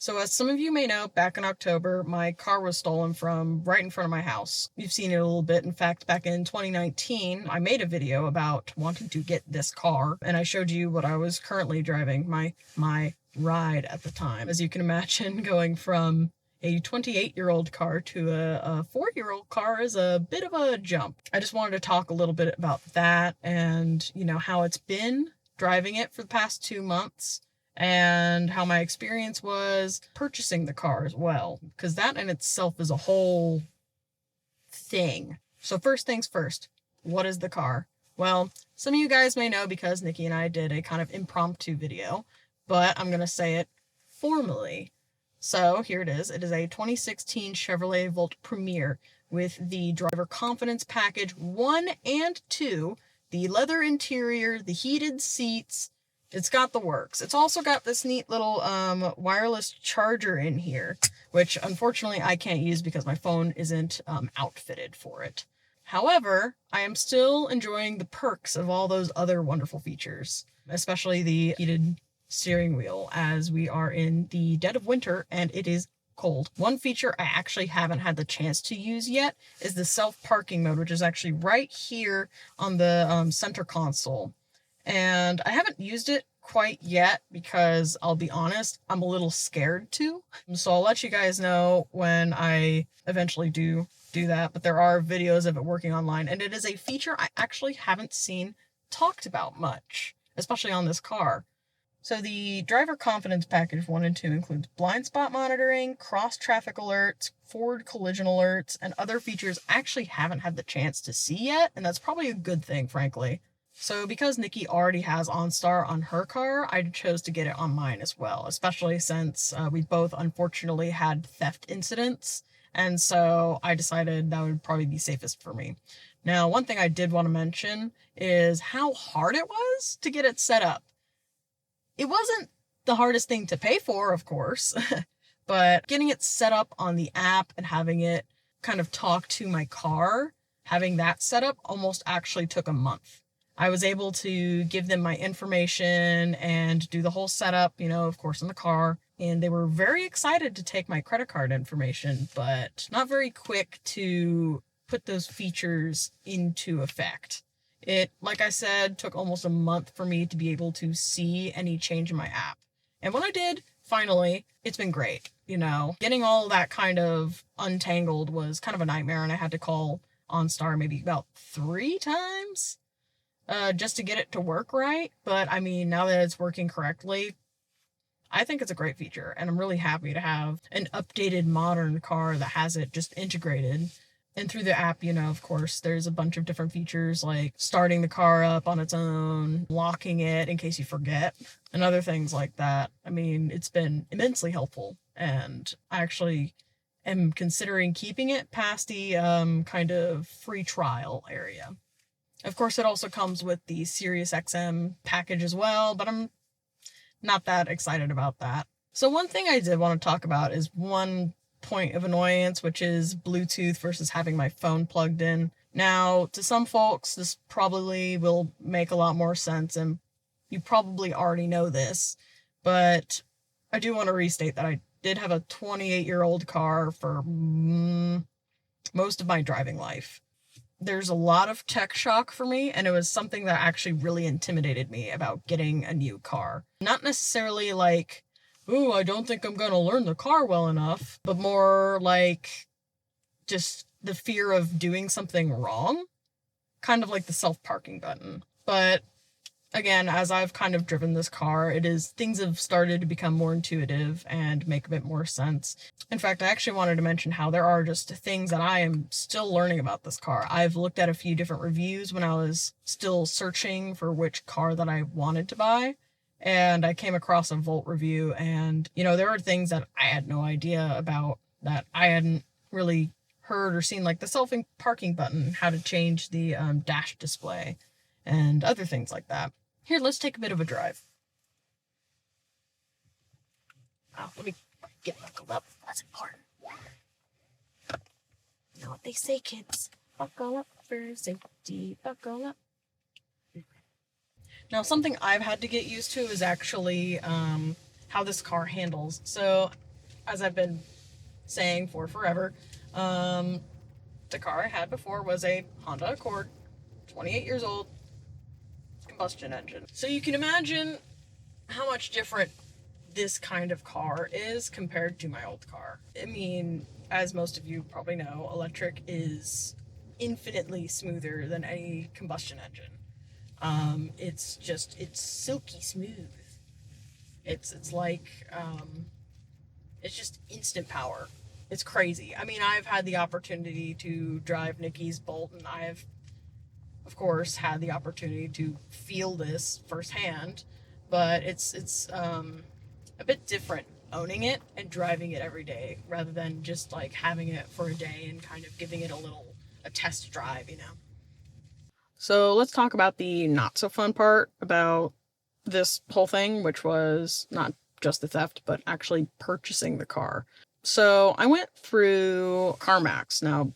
So as some of you may know, back in October, my car was stolen from right in front of my house. You've seen it a little bit. In fact, back in 2019, I made a video about wanting to get this car, and I showed you what I was currently driving, my ride at the time. As you can imagine, going from a 28-year-old car to a 4-year-old car is a bit of a jump. I just wanted to talk a little bit about that and, how it's been driving it for the past 2 months and how my experience was purchasing the car as well, because that in itself is a whole thing. So first things first, what is the car? Well, some of you guys may know because Nikki and I did a kind of impromptu video, but I'm going to say it formally. So here it is. It is a 2016 Chevrolet Volt Premier with the driver confidence package 1 and 2, the leather interior, the heated seats. It's got the works. It's also got this neat little wireless charger in here, which unfortunately I can't use because my phone isn't outfitted for it. However, I am still enjoying the perks of all those other wonderful features, especially the heated steering wheel, as we are in the dead of winter and it is cold. One feature I actually haven't had the chance to use yet is the self-parking mode, which is actually right here on the center console. And I haven't used it quite yet because I'll be honest, I'm a little scared to. So I'll let you guys know when I eventually do that. But there are videos of it working online, and it is a feature I actually haven't seen talked about much, especially on this car. So the driver confidence package 1 and 2 includes blind spot monitoring, cross traffic alerts, forward collision alerts, and other features I actually haven't had the chance to see yet, and that's probably a good thing, frankly. So because Nikki already has OnStar on her car, I chose to get it on mine as well, especially since we both unfortunately had theft incidents, and so I decided that would probably be safest for me. Now, one thing I did want to mention is how hard it was to get it set up. It wasn't the hardest thing to pay for, of course, but getting it set up on the app and having it kind of talk to my car, having that set up almost actually took a month. I was able to give them my information and do the whole setup, of course, in the car. And they were very excited to take my credit card information, but not very quick to put those features into effect. It, like I said, took almost a month for me to be able to see any change in my app. And when I did, finally, it's been great. Getting all that kind of untangled was kind of a nightmare, and I had to call OnStar maybe about 3 times. Just to get it to work right. But I mean, now that it's working correctly, I think it's a great feature, and I'm really happy to have an updated modern car that has it just integrated. And through the app, of course, there's a bunch of different features like starting the car up on its own, locking it in case you forget, and other things like that. I mean, it's been immensely helpful, and I actually am considering keeping it past the kind of free trial area. Of course, it also comes with the Sirius XM package as well, but I'm not that excited about that. So one thing I did want to talk about is one point of annoyance, which is Bluetooth versus having my phone plugged in. Now, to some folks, this probably will make a lot more sense, and you probably already know this, but I do want to restate that I did have a 28-year-old car for most of my driving life. There's a lot of tech shock for me, and it was something that actually really intimidated me about getting a new car. Not necessarily like, ooh, I don't think I'm gonna learn the car well enough, but more like just the fear of doing something wrong. Kind of like the self-parking button. But again, as I've kind of driven this car, things have started to become more intuitive and make a bit more sense. In fact, I actually wanted to mention how there are just things that I am still learning about this car. I've looked at a few different reviews when I was still searching for which car that I wanted to buy, and I came across a Volt review, and, there are things that I had no idea about that I hadn't really heard or seen, like the self-parking button, how to change the dash display, and other things like that. Here, let's take a bit of a drive. Oh, let me get buckled up. That's important. You know what they say, kids. Buckle up for safety. Buckle up. Now, something I've had to get used to is actually how this car handles. So as I've been saying for forever, the car I had before was a Honda Accord, 28 years old, combustion engine. So you can imagine how much different this kind of car is compared to my old car. I mean, as most of you probably know, electric is infinitely smoother than any combustion engine. It's silky smooth. It's like, it's just instant power. It's crazy. I mean, I've had the opportunity to drive Nikki's Bolt, and I've, of course, had the opportunity to feel this firsthand, but it's a bit different owning it and driving it every day rather than just like having it for a day and kind of giving it a test drive, you know. So let's talk about the not so fun part about this whole thing, which was not just the theft, but actually purchasing the car. So I went through CarMax. Now,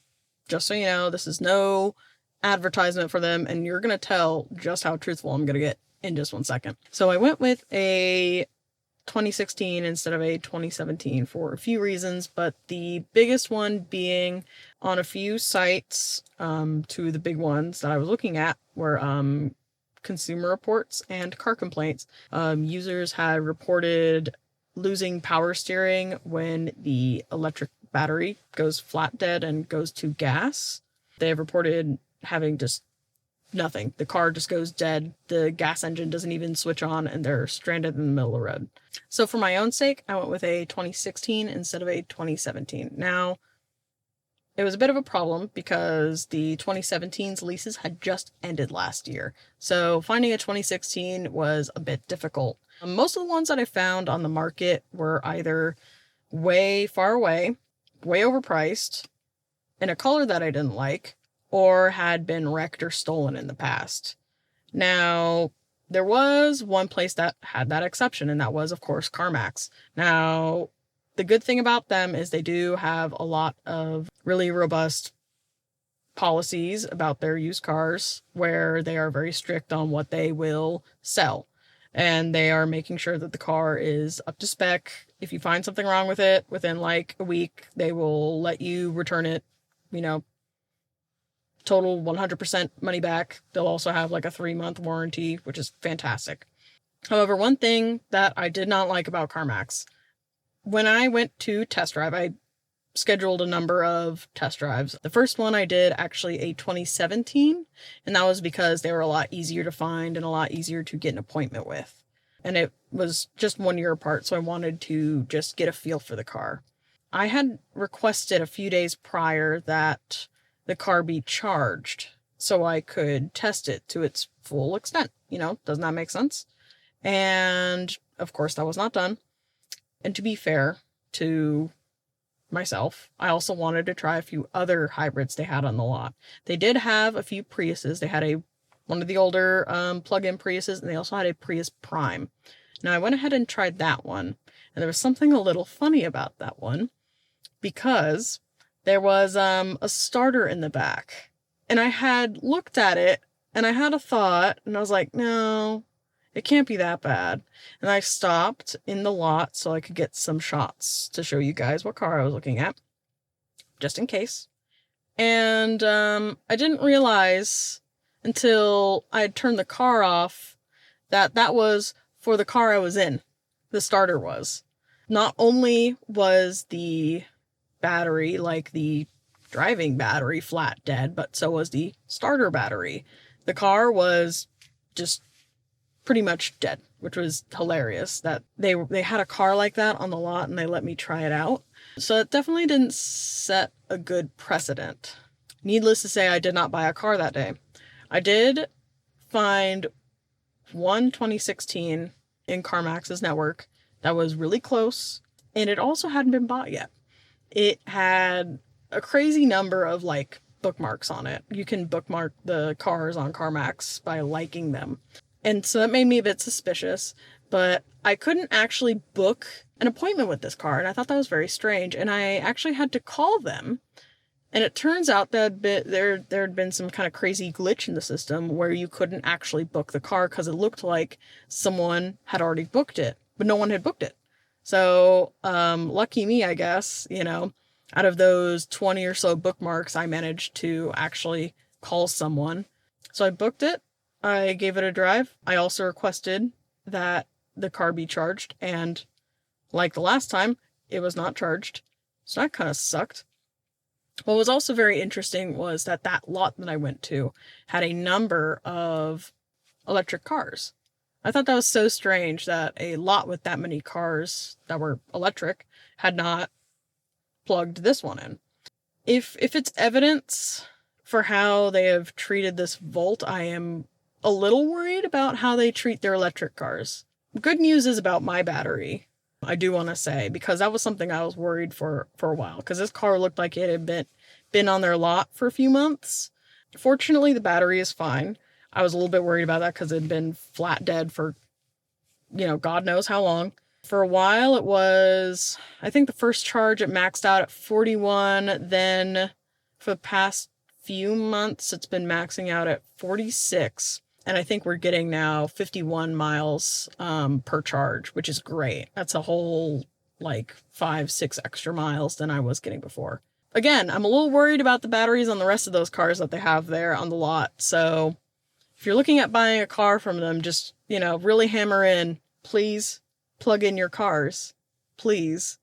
just so you know, this is no advertisement for them, and you're going to tell just how truthful I'm going to get in just 1 second. So I went with a 2016 instead of a 2017 for a few reasons, but the biggest one being on a few sites, two of the big ones that I was looking at were Consumer Reports and Car Complaints. Users had reported losing power steering when the electric battery goes flat dead and goes to gas. They have reported having just nothing. The car just goes dead. The gas engine doesn't even switch on, and they're stranded in the middle of the road. So for my own sake, I went with a 2016 instead of a 2017. Now, it was a bit of a problem because the 2017's leases had just ended last year. So finding a 2016 was a bit difficult. Most of the ones that I found on the market were either way far away, way overpriced, in a color that I didn't like, or had been wrecked or stolen in the past. Now, there was one place that had that exception, and that was, of course, CarMax. Now, the good thing about them is they do have a lot of really robust policies about their used cars where they are very strict on what they will sell. And they are making sure that the car is up to spec. If you find something wrong with it within like a week, they will let you return it, total 100% money back. They'll also have like a 3-month warranty, which is fantastic. However, one thing that I did not like about CarMax, when I went to test drive, I scheduled a number of test drives. The first one I did actually a 2017, and that was because they were a lot easier to find and a lot easier to get an appointment with. And it was just 1 year apart, so I wanted to just get a feel for the car. I had requested a few days prior that the car be charged so I could test it to its full extent. Doesn't that make sense? And of course that was not done. And to be fair to myself, I also wanted to try a few other hybrids they had on the lot. They did have a few Priuses. They had one of the older plug-in Priuses, and they also had a Prius Prime. Now I went ahead and tried that one, and there was something a little funny about that one because there was a starter in the back, and I had looked at it and I had a thought, and I was like, no, it can't be that bad. And I stopped in the lot so I could get some shots to show you guys what car I was looking at, just in case. And I didn't realize until I had turned the car off that was for the car I was in. The starter was. Not only was the battery, like the driving battery, flat dead, but so was the starter battery. The car was just pretty much dead, which was hilarious that they had a car like that on the lot and they let me try it out. So it definitely didn't set a good precedent. Needless to say, I did not buy a car that day. I did find one 2016 in CarMax's network that was really close, and it also hadn't been bought yet. It had a crazy number of bookmarks on it. You can bookmark the cars on CarMax by liking them. And so that made me a bit suspicious, but I couldn't actually book an appointment with this car, and I thought that was very strange. And I actually had to call them, and it turns out that there had been some kind of crazy glitch in the system where you couldn't actually book the car because it looked like someone had already booked it, but no one had booked it. So, lucky me, I guess, out of those 20 or so bookmarks, I managed to actually call someone. So I booked it. I gave it a drive. I also requested that the car be charged, and like the last time, it was not charged. So that kind of sucked. What was also very interesting was that lot that I went to had a number of electric cars. I thought that was so strange that a lot with that many cars that were electric had not plugged this one in. If it's evidence for how they have treated this Volt, I am a little worried about how they treat their electric cars. Good news is about my battery, I do want to say, because that was something I was worried for a while, because this car looked like it had been on their lot for a few months. Fortunately, the battery is fine. I was a little bit worried about that because it had been flat dead for, God knows how long. For a while, it was, I think the first charge, it maxed out at 41. Then for the past few months, it's been maxing out at 46. And I think we're getting now 51 miles per charge, which is great. That's a whole 5-6 extra miles than I was getting before. Again, I'm a little worried about the batteries on the rest of those cars that they have there on the lot. So if you're looking at buying a car from them, just, really hammer in, please plug in your cars. Please.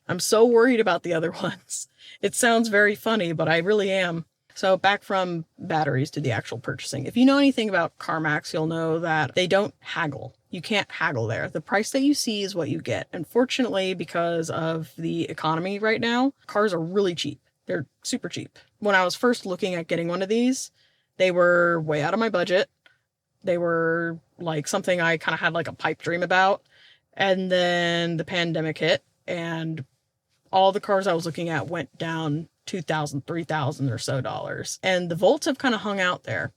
I'm so worried about the other ones. It sounds very funny, but I really am. So back from batteries to the actual purchasing. If you know anything about CarMax, you'll know that they don't haggle. You can't haggle there. The price that you see is what you get. Unfortunately, because of the economy right now, cars are really cheap. They're super cheap. When I was first looking at getting one of these, they were way out of my budget. They were something I kind of had a pipe dream about. And then the pandemic hit, and all the cars I was looking at went down $2,000, $3,000 or so dollars. And the Volts have kind of hung out there.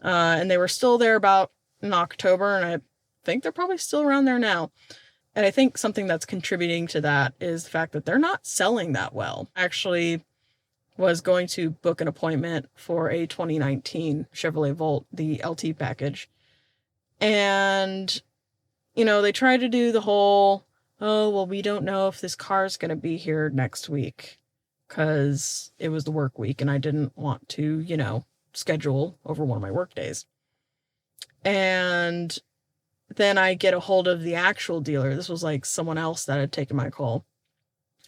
And they were still there about in October, and I think they're probably still around there now. And I think something that's contributing to that is the fact that they're not selling that well. I actually was going to book an appointment for a 2019 Chevrolet Volt, the LT package. And, they tried to do the whole, oh, well, we don't know if this car's going to be here next week, because it was the work week and I didn't want to, schedule over one of my work days. And then I get a hold of the actual dealer. This was someone else that had taken my call.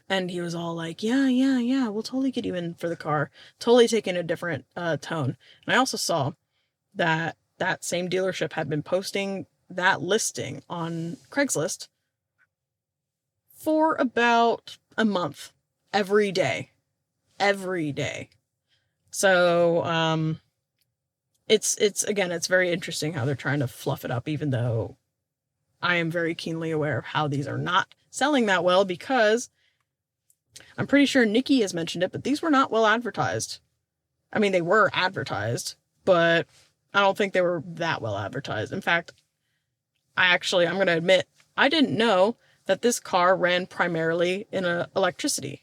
And he was all like, yeah, we'll totally get you in for the car. Totally taking a different tone. And I also saw that same dealership had been posting that listing on Craigslist for about a month, every day. So, it's very interesting how they're trying to fluff it up, even though I am very keenly aware of how these are not selling that well, because I'm pretty sure Nikki has mentioned it, but these were not well advertised. I mean, they were advertised, but I don't think they were that well advertised. In fact, I'm going to admit, I didn't know that this car ran primarily in electricity.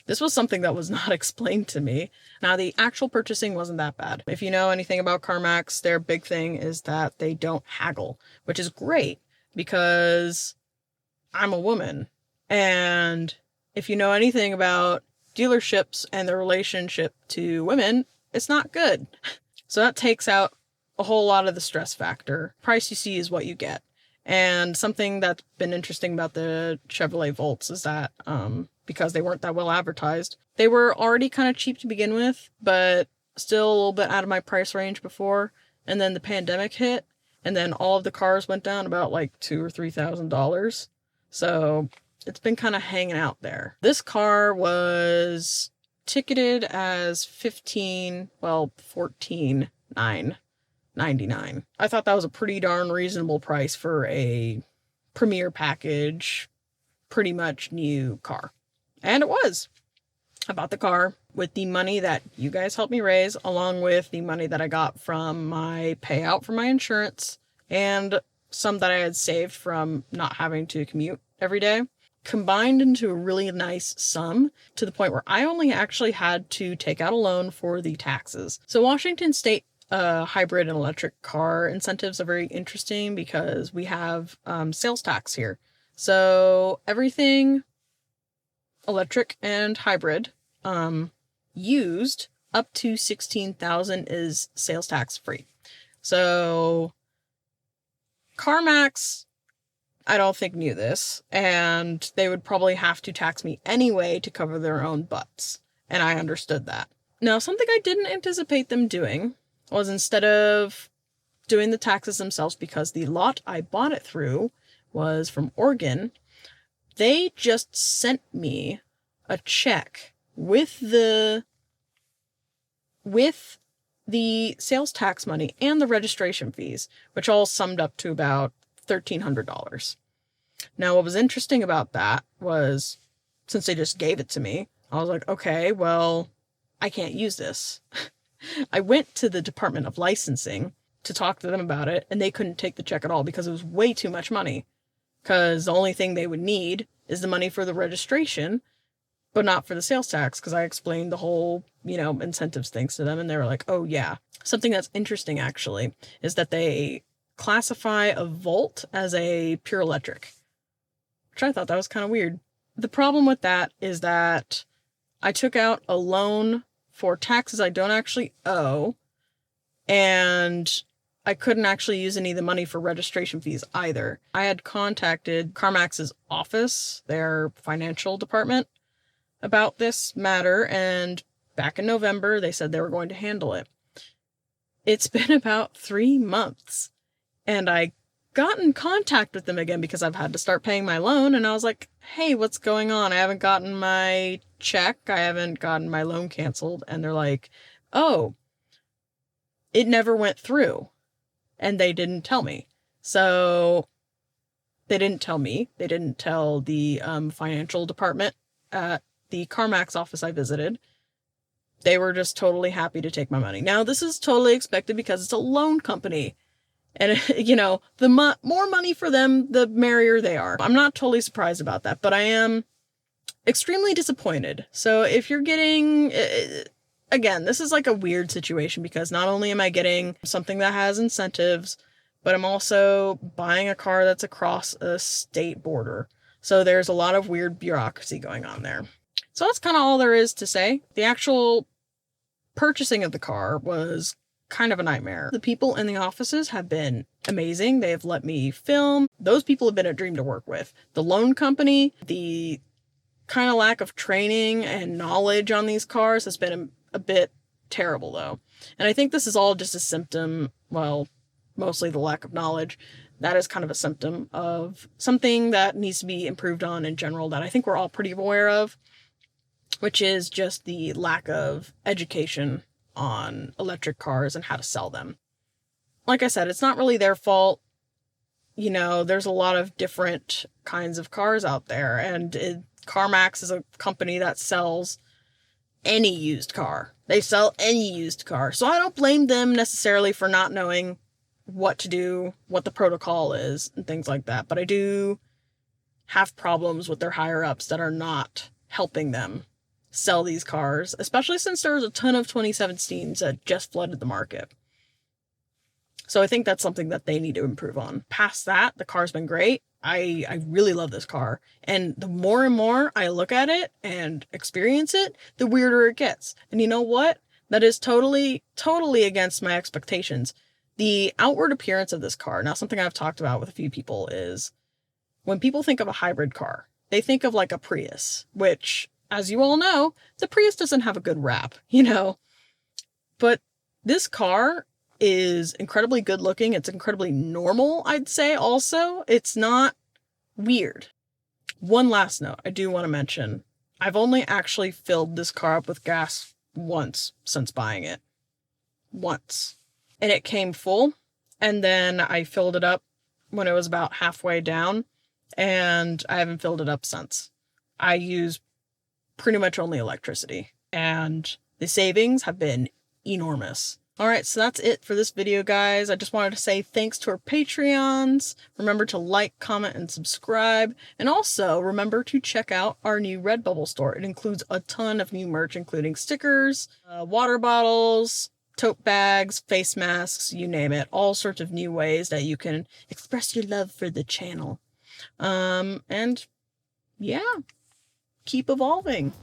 This was something that was not explained to me. Now, the actual purchasing wasn't that bad. If you know anything about CarMax, their big thing is that they don't haggle, which is great because I'm a woman. And if you know anything about dealerships and their relationship to women, it's not good. So that takes out a whole lot of the stress factor. Price you see is what you get. And something that's been interesting about the Chevrolet Volts is that because they weren't that well advertised, they were already kind of cheap to begin with, but still a little bit out of my price range before. And then the pandemic hit, and then all of the cars went down about $2,000 or $3,000. So it's been kind of hanging out there. This car was ticketed as $14,999. I thought that was a pretty darn reasonable price for a premier package, pretty much new car. And it was. I bought the car with the money that you guys helped me raise, along with the money that I got from my payout for my insurance and some that I had saved from not having to commute every day, combined into a really nice sum to the point where I only actually had to take out a loan for the taxes. So Washington State hybrid and electric car incentives are very interesting because we have sales tax here. So everything electric and hybrid, used up to 16,000 is sales tax free. So CarMax, I don't think knew this, and they would probably have to tax me anyway to cover their own butts. And I understood that. Now, something I didn't anticipate them doing was, instead of doing the taxes themselves, because the lot I bought it through was from Oregon, they just sent me a check with the sales tax money and the registration fees, which all summed up to about $1,300. Now, what was interesting about that was, since they just gave it to me, I was like, okay, well, I can't use this. I went to the Department of Licensing to talk to them about it, and they couldn't take the check at all because it was way too much money. Because the only thing they would need is the money for the registration, but not for the sales tax, because I explained the whole, incentives things to them, and they were like, oh yeah. Something that's interesting, actually, is that they classify a Volt as a pure electric, which I thought that was kind of weird. The problem with that is that I took out a loan for taxes I don't actually owe, and I couldn't actually use any of the money for registration fees either. I had contacted CarMax's office, their financial department, about this matter, and back in November, they said they were going to handle it. It's been about 3 months, and I got in contact with them again because I've had to start paying my loan, and I was like, hey, what's going on? I haven't gotten my check. I haven't gotten my loan canceled. And they're like, oh, it never went through. And they didn't tell me. So they didn't tell me. They didn't tell the financial department at the CarMax office I visited. They were just totally happy to take my money. Now, this is totally expected because it's a loan company. And, the more money for them, the merrier they are. I'm not totally surprised about that, but I am extremely disappointed. So if you're getting... Again, this is like a weird situation because not only am I getting something that has incentives, but I'm also buying a car that's across a state border. So there's a lot of weird bureaucracy going on there. So that's kind of all there is to say. The actual purchasing of the car was kind of a nightmare. The people in the offices have been amazing. They have let me film. Those people have been a dream to work with. The loan company, the kind of lack of training and knowledge on these cars has been a bit terrible, though. And I think this is all just a symptom, well, mostly the lack of knowledge. That is kind of a symptom of something that needs to be improved on in general that I think we're all pretty aware of, which is just the lack of education on electric cars and how to sell them. Like I said, it's not really their fault. There's a lot of different kinds of cars out there, and CarMax is a company that sells any used car. They sell any used car. So I don't blame them necessarily for not knowing what to do, what the protocol is, and things like that. But I do have problems with their higher-ups that are not helping them sell these cars, especially since there's a ton of 2017s that just flooded the market. So I think that's something that they need to improve on. Past that, the car's been great. I really love this car. And the more and more I look at it and experience it, the weirder it gets. And you know what? That is totally against my expectations. The outward appearance of this car, now something I've talked about with a few people, is when people think of a hybrid car, they think of like a Prius, which, as you all know, the Prius doesn't have a good rap, But this car is incredibly good looking. It's incredibly normal, I'd say also. It's not weird. One last note I do want to mention. I've only actually filled this car up with gas once since buying it. Once. And it came full. And then I filled it up when it was about halfway down. And I haven't filled it up since. I use pretty much only electricity. And the savings have been enormous. Alright, so that's it for this video, guys. I just wanted to say thanks to our Patreons. Remember to like, comment, and subscribe. And also, remember to check out our new Redbubble store. It includes a ton of new merch, including stickers, water bottles, tote bags, face masks, you name it. All sorts of new ways that you can express your love for the channel. And yeah, keep evolving.